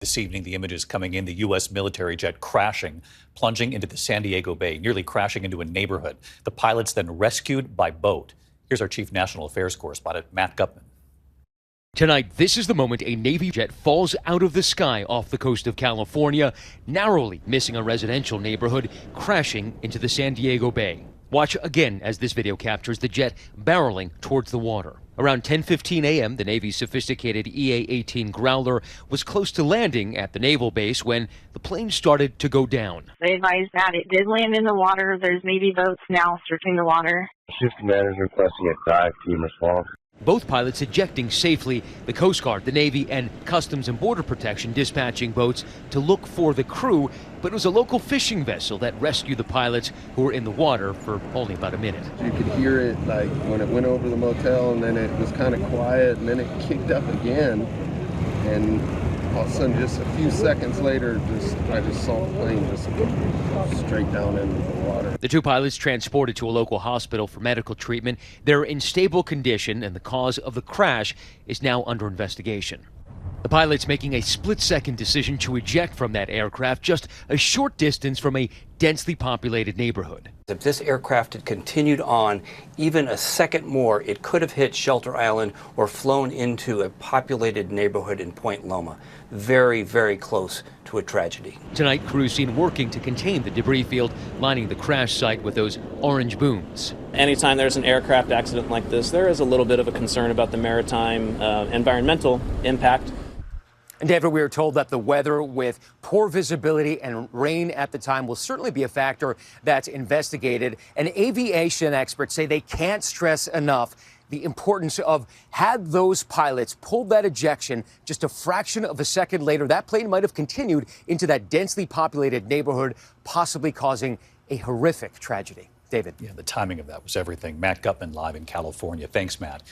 This evening, the images coming in, the U.S. military jet crashing, plunging into the San Diego Bay, nearly crashing into a neighborhood. The pilots then rescued by boat. Here's our chief national affairs correspondent, Matt Gupman. Tonight, this is the moment a Navy jet falls out of the sky off the coast of California, narrowly missing a residential neighborhood, crashing into the San Diego Bay. Watch again as this video captures the jet barreling towards the water. Around 10:15 a.m., the Navy's sophisticated EA-18 Growler was close to landing at the naval base when the plane started to go down. They advised that it did land in the water. There's Navy boats now searching the water. Shift commander is requesting a dive team response. Both pilots ejecting safely, the Coast Guard, the Navy, and Customs and Border Protection dispatching boats to look for the crew, but it was a local fishing vessel that rescued the pilots who were in the water for only about a minute. You could hear it like when it went over the motel, and then it was kind of quiet, and then it kicked up again, and all of a sudden, just a few seconds later, I just saw the plane just go straight down into the water. The two pilots transported to a local hospital for medical treatment. They're in stable condition, and the cause of the crash is now under investigation. The pilots making a split-second decision to eject from that aircraft just a short distance from a densely populated neighborhood. If this aircraft had continued on even a second more, it could have hit Shelter Island or flown into a populated neighborhood in Point Loma. Very, very close to a tragedy. Tonight, crews seen working to contain the debris field lining the crash site with those orange booms. Anytime there's an aircraft accident like this, there is a little bit of a concern about the maritime environmental impact. And David, we were told that the weather with poor visibility and rain at the time will certainly be a factor that's investigated. And aviation experts say they can't stress enough the importance of, had those pilots pulled that ejection just a fraction of a second later, that plane might have continued into that densely populated neighborhood, possibly causing a horrific tragedy. David. Yeah, the timing of that was everything. Matt Gupman live in California. Thanks, Matt.